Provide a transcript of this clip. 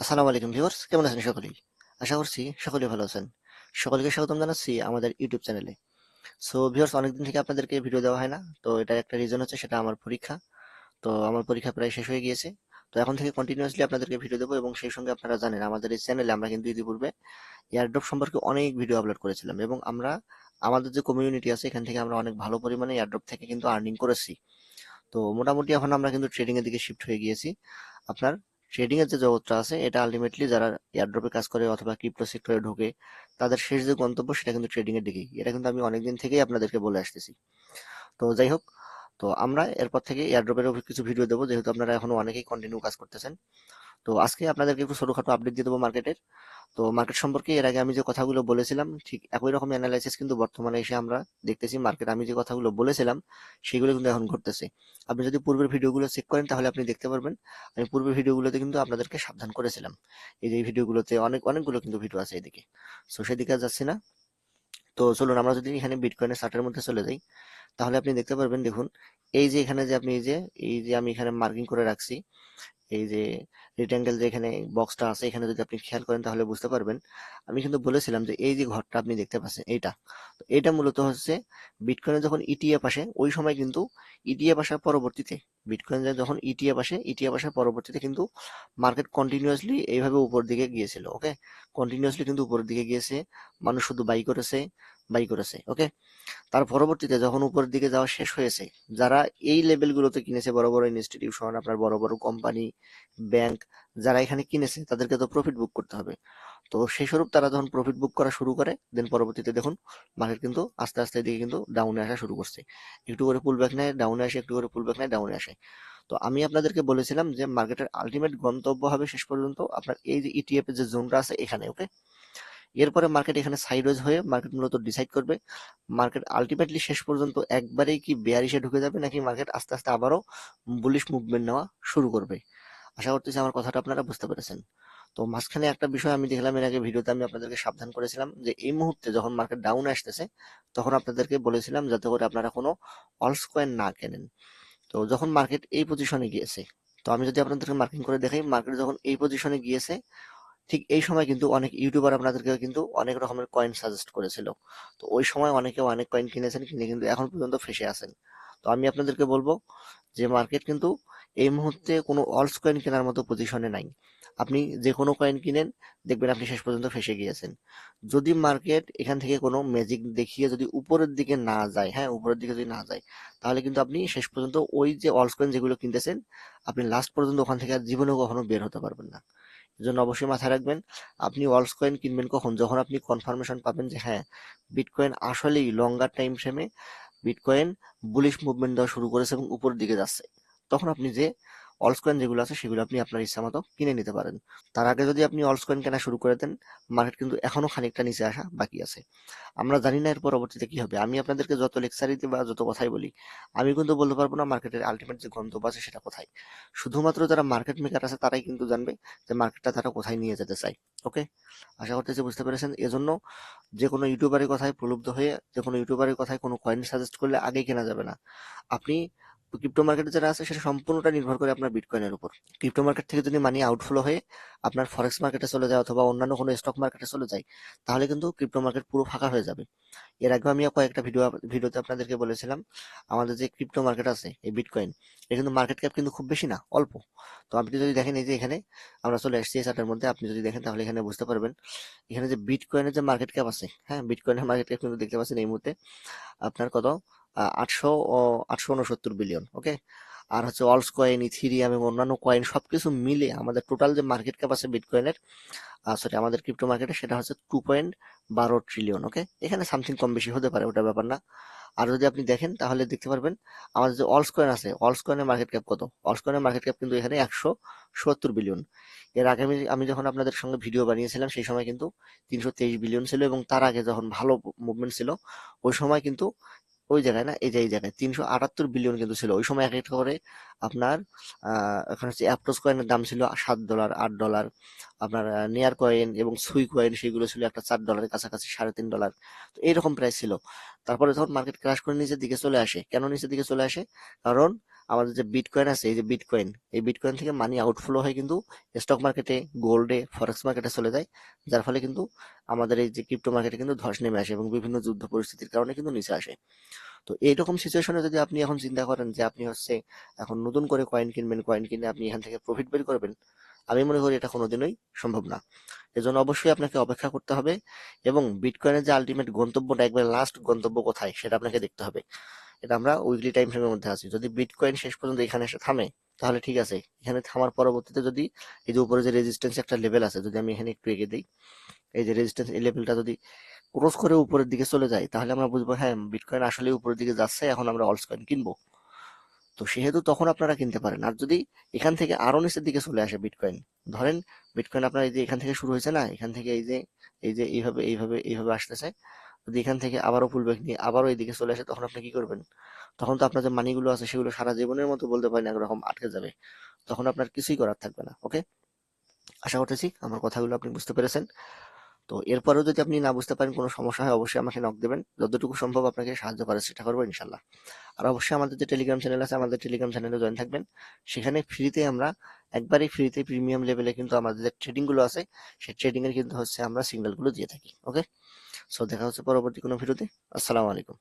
আসসালামু আলাইকুম ভিউয়ার্স, কেমন আছেন সকলেই? আশা করছি সকলেই ভালো আছেন। সকলকে স্বাগতম জানাচ্ছি আমাদের ইউটিউব চ্যানেলে। সো ভিউয়ার্স, অনেকদিন থেকে আপনাদেরকে ভিডিও দেওয়া হয় না। তো এটার একটা রিজন হচ্ছে সেটা আমার পরীক্ষা। তো আমার পরীক্ষা প্রায় শেষ হয়ে গিয়েছে। তো এখন থেকে কন্টিনিউয়াসলি আপনাদেরকে ভিডিও দেবো এবং সেই সঙ্গে আপনারা জানেন আমাদের এই চ্যানেলে আমরা কিন্তু ইতিপূর্বে এয়ারড্রপ সম্পর্কে অনেক ভিডিও আপলোড করেছিলাম এবং আমরা আমাদের যে কমিউনিটি আছে এখান থেকে আমরা অনেক ভালো পরিমাণে এয়ারড্রপ থেকে কিন্তু আর্নিং করেছি। তো মোটামুটি এখন আমরা কিন্তু ট্রেডিং এর দিকে শিফট হয়ে গিয়েছি। আপনার ট্রেডিং এর যে জগৎটা আছে এটা আলটিমেটলি যারা এয়ারড্রপে কাজ করে অথবা ক্রিপ্টো সেক্টরে ঢোকে তাদের শেষ যে গন্তব্য সেটা কিন্তু ট্রেডিং এর দিকেই। এটা কিন্তু আমি অনেকদিন থেকেই আপনাদেরকে বলে আসতেছি। তো যাই হোক, তো আমরা এরপর থেকে এয়ারড্রপের কিছু ভিডিও দেবো যেহেতু আপনারা এখনো অনেকেই কন্টিনিউ কাজ করতেছেন। তো আজকে আপনাদেরকে একটু ছোটখাটো আপডেট দিয়ে দেবো মার্কেটের। তো মার্কেট সম্পর্কে এর আগে আমি যে কথাগুলো বলেছিলাম ঠিক একই রকম অ্যানালাইসিস কিন্তু বর্তমানে এসে আমরা দেখতেছি মার্কেট আমি যে কথাগুলো বলেছিলাম সেগুলো কিন্তু এখন ঘটতেছে। আপনি যদি পূর্বের ভিডিওগুলো চেক করেন তাহলে আপনি দেখতে পারবেন আমি পূর্বের ভিডিওগুলোতে কিন্তু আপনাদেরকে সাবধান করেছিলাম। এই যে এই ভিডিওগুলোতে অনেকগুলো কিন্তু ভিডিও আছে এদিকে। সো সেদিকে আর যাচ্ছি না। তো চলুন আমরা যদি এখানে বিটকয়েনের চার্টের মধ্যে চলে যাই তাহলে আপনি দেখতে পারবেন। দেখুন, এই যে এখানে যে আপনি এই যে আমি এখানে মার্কিং করে রাখছি, এই যে রেক্ট্যাঙ্গেল যে এখানে বক্সটা আছে এখানে যদি আপনি খেয়াল করেন তাহলে বুঝতে পারবেন আমি কিন্তু বলেছিলাম যে এই যে ঘরটা আপনি দেখতে পাচ্ছেন এইটা, তো এটা মূলত হচ্ছে বিটকয়েনে যখন ইটিএফ আসে ওই সময় কিন্তু ইটিএফ আসার পরবর্তীতে বিটকয়েন যখন ইটিএফ আসার পরবর্তীতে কিন্তু মার্কেট কন্টিনিউয়াসলি এইভাবে উপর দিকে গিয়েছিল। ওকে, কন্টিনিউয়াসলি কিন্তু উপরের দিকে গিয়েছে, মানুষ শুধু বাই করেছে। ওকে, তার পরবর্তীতে যখন উপরের দিকে যাওয়া শেষ হয়েছে, যারা এই লেভেলগুলোতে কিনেছে, বড় বড় ইনস্টিটিউশন, আপনার বড় বড় কোম্পানি, ব্যাংক, যারা এখানে কিনেছে তাদেরকে তো প্রফিট বুক করতে হবে। তো সেই স্বরূপ তারা যখন প্রফিট বুক করা শুরু করে দেন পরবর্তীতে দেখুন মার্কেট কিন্তু আস্তে আস্তে এদিকে কিন্তু ডাউনে আসা শুরু করছে। একটু করে পুল ব্যাক নেয়, ডাউনে আসে, একটু করে পুল ব্যাক নেয়, ডাউনে আসে। তো আমি আপনাদেরকে বলেছিলাম যে মার্কেটের আলটিমেট গন্তব্য হবে শেষ পর্যন্ত আপনার এই যে ইটিএফ এর যে জোনটা আছে এখানে। ওকে, এরপরে মার্কেট এখানে সাইডওয়েজ হয়ে মার্কেট মূলত ডিসাইড করবে মার্কেট আলটিমেটলি শেষ পর্যন্ত একবারেই কি বেয়ারিশে ঢুকে যাবে নাকি মার্কেট আস্তে আস্তে আবারও বুলিশ মুভমেন্ট নেওয়া শুরু করবে। আশা করতেছি আমার কথাটা আপনারা বুঝতে পেরেছেন। তো মাঝখানে একটা বিষয় আমি দেখলাম এর আগে ভিডিওতে আমি আপনাদেরকে সাবধান করেছিলাম যে এই মুহূর্তে যখন মার্কেট ডাউন আসতেছে তখন আপনাদেরকে বলেছিলাম যাতে করে আপনারা কোনো অলস কয়েন না কেনেন। তো যখন মার্কেট এই পজিশনে গিয়েছে, তো আমি যদি আপনাদেরকে মার্কিং করে দেখাই, মার্কেট যখন এই পজিশনে গিয়েছে ঠিক এই সময় কিন্তু অনেক ইউটিউবার আপনাদেরকে কিন্তু অনেক রকমের কয়েন সাজেস্ট করেছিল। তো ওই সময় অনেকে অনেক কয়েন কিনেছেন, কিনে কিন্তু এখন পর্যন্ত ফেসে আছেন। তো আমি আপনাদেরকে বলবো যে মার্কেট কিন্তু এই মুহূর্তে কোনো অলস কয়েন কেনার মতো পজিশনে নাই। আপনি যে কোনো কয়েন কিনেন দেখবেন আপনি শেষ পর্যন্ত ফেসে গিয়েছেন। যদি মার্কেট এখান থেকে কোনো ম্যাজিক দেখিয়ে যদি উপরের দিকে না যায়, হ্যাঁ উপরের দিকে যদি না যায়, তাহলে কিন্তু আপনি শেষ পর্যন্ত ওই যে অলস কয়েন যেগুলো কিনতেছেন আপনি লাস্ট পর্যন্ত ওখান থেকে আর জীবনেও কখনো বের হতে পারবেন না। এজন্য অবশ্যই মাথায় রাখবেন আপনি অলস কয়েন কিনবেন কখন, যখন আপনি কনফার্মেশন পাবেন যে হ্যাঁ বিটকয়েন আসলেই লঙ্গার টাইম ফ্রেমে বিটকয়েন বুলিশ মুভমেন্ট দেওয়া শুরু করেছে এবং উপরের দিকে যাচ্ছে। তখন আপনি যে অলস কয়েন যেগুলো আছে সেগুলো আপনি আপনার ইচ্ছা মতো কিনে নিতে পারেন। তার আগে যদি আপনি অলস কয়েন কেনা শুরু করে দেন মার্কেট কিন্তু এখনো খানিকটা নিচে আসা বাকি আছে। আমরা জানি না এর পরবর্তীতে কি হবে। আমি আপনাদেরকে যত লেকচারই দিই বা যত কথাই বলি আমি কিন্তু বলতে পারবো না মার্কেটের আলটিমেট যে গন্তব্য আছে সেটা কোথায়। শুধুমাত্র যারা মার্কেট মেকার আছে তারাই কিন্তু জানবে যে মার্কেটটা তারা কোথায় নিয়ে যেতে চায়। ওকে, আশা করতেছি বুঝতে পেরেছেন। এজন্য যে কোনো ইউটিউবারের কথায় প্রলুব্ধ হয়ে যে কোনো ইউটিউবারের কথায় কোনো কয়েন সাজেস্ট করলে আগেই কেনা যাবে না। আপনি ক্রিপ্টো মার্কেটে যারা আছে সেটা সম্পূর্ণটা নির্ভর করে আপনার বিটকয়েনের উপর। ক্রিপ্টো মার্কেট থেকে যদি মানি আউটফ্লো হয়ে আপনার ফরেক্স মার্কেটে চলে যায় অথবা অন্যান্য কোনো স্টক মার্কেটে চলে যায় তাহলে কিন্তু ক্রিপ্টো মার্কেট পুরো ফাঁকা হয়ে যাবে। এর আগেও আমি কয়েকটা ভিডিওতে আপনাদেরকে বলেছিলাম আমাদের যে ক্রিপ্টো মার্কেট আছে এই বিটকয়েন এটা কিন্তু মার্কেট ক্যাপ কিন্তু খুব বেশি না, অল্প। তো আপনি যদি দেখেন এই যে এখানে আমরা চলে আসছি এই চার্টের মধ্যে, আপনি যদি দেখেন তাহলে এখানে বুঝতে পারবেন এখানে যে বিটকয়েনের যে মার্কেট ক্যাপ আছে, হ্যাঁ বিটকয়েনের মার্কেট ক্যাপ কিন্তু দেখতে পাচ্ছেন এই মুহূর্তে আপনার কত, 869 বিলিয়ন। ওকে, আর হচ্ছে অলস কয়েন, ইথিরিয়াম এবং অন্যান্য কয়েন সবকিছু মিলে আমাদের টোটাল যে মার্কেট ক্যাপ আছে বিটকয়েনের, সরি আমাদের ক্রিপ্টো মার্কেটে, সেটা হচ্ছে 2.12 ট্রিলিয়ন। ওকে, এখানে সামথিং কম বেশি হতে পারে, ওটা ব্যাপার না। আর যদি আপনি দেখেন তাহলে দেখতে পারবেন আমাদের যে অলস কয়েন আছে অলস কয়েনের মার্কেট ক্যাপ কত, অলস কয়েনের মার্কেট ক্যাপ কিন্তু এখানে 170 বিলিয়ন। এর আগে আমি আমি যখন আপনাদের সঙ্গে ভিডিও বানিয়েছিলাম সেই সময় কিন্তু 323 বিলিয়ন ছিল এবং তার আগে যখন ভালো মুভমেন্ট ছিল ওই সময় কিন্তু ওই জায়গায় না, এই যে এই জায়গায় 378 বিলিয়ন কিন্তু ছিল ওই সময়। এক একটা করে আপনার এখন হচ্ছে অ্যাপ্টোস কয়েনের দাম ছিল $7, $8। আপনার নেয়ার কয়েন এবং সুই কয়েন সেগুলো ছিল একটা $4 কাছাকাছি, $3.5। তো এইরকম প্রাইস ছিল। তারপরে যখন মার্কেট ক্রাশ করে নিচের দিকে চলে আসে, কেন নিচের দিকে চলে আসে? কারণ আমাদের যে বিটকয়েন আছে, এই বিটকয়েন থেকে মানি আউটফ্লো হয় কিন্তু স্টক মার্কেটে, গোল্ডে, ফরেক্স মার্কেটে চলে যায়, যার ফলে কিন্তু আমাদের এই যে ক্রিপ্টো মার্কেটে কিন্তু ধস নেমে আসে এবং বিভিন্ন যুদ্ধ পরিস্থিতির কারণে কিন্তু নিচে আসে। তো এইরকম সিচুয়েশনে যদি আপনি এখন চিন্তা করেন যে আপনি হচ্ছে এখন নতুন করে কয়েন কিনবেন, কয়েন কিনে আপনি এখান থেকে প্রফিট বের করবেন, আমি মনে করি এটা কোনোদিনই সম্ভব না। এজন্য অবশ্যই আপনাকে অপেক্ষা করতে হবে এবং বিটকয়েনের যে আলটিমেট গন্তব্যটা, একবার লাস্ট গন্তব্য কোথায় সেটা আপনাকে দেখতে হবে। এটা আমরা উইকলি টাইম ফ্রেমের মধ্যে আছি। যদি বিটকয়েন শেষ পর্যন্ত এখানে এসে থামে তাহলে ঠিক আছে। এখানে থামার পরবর্তীতে যদি এই যে উপরে যে রেজিস্ট্যান্স একটা লেভেল আছে, যদি আমি এখানে একটু এগিয়ে দিই, এই যে রেজিস্ট্যান্স এই লেভেলটা যদি ক্রস করে উপরের দিকে চলে যায় তাহলে আমরা বুঝবো হ্যাঁ বিটকয়েন আসলে উপরের দিকে যাচ্ছে, এখন আমরা অল্টস কয়েন কিনবো। তো সেহেতু তখন আপনারা কিনতে পারেন। আর যদি এখান থেকে আরো নিচের দিকে চলে আসে বিটকয়েন, ধরেন বিটকয়েন আপনার এই যে এখান থেকে শুরু হয়েছে না, এখান থেকে এই যে এইভাবে আসতেছে, যদি এখান থেকে আবারও পুল ব্যাক নিয়ে আবারও এইদিকে চলে আসে, তখন আপনি কি করবেন? তখন তো আপনার যে মানিগুলো আছে সেগুলো সারা জীবনের মতো বলতে পারেন একরকম আটকে যাবে। তখন আপনার কিছুই করার থাকবে না। ওকে, আশা করতেছি আমার কথাগুলো আপনি বুঝতে পেরেছেন। তো এরপরেও যদি আপনি না বুঝতে পারেন, কোনো সমস্যা হয়, অবশ্যই আমাকে নক দেবেন। যতটুকু সম্ভব আপনাকে সাহায্য করার চেষ্টা করবো ইনশাল্লাহ। আর অবশ্যই আমাদের যে টেলিগ্রাম চ্যানেল আছে, আমাদের টেলিগ্রাম চ্যানেলে জয়েন থাকবেন। সেখানে ফ্রিতে আমরা একবারই ফ্রিতে প্রিমিয়াম লেভেলে কিন্তু আমাদের যে ট্রেডিং গুলো আছে সেই ট্রেডিং এর কিন্তু হচ্ছে আমরা সিগন্যাল গুলো দিয়ে থাকি। ওকে, সো দেখা হচ্ছে পরবর্তী কোনো ভিডিওতে। আসসালামু আলাইকুম।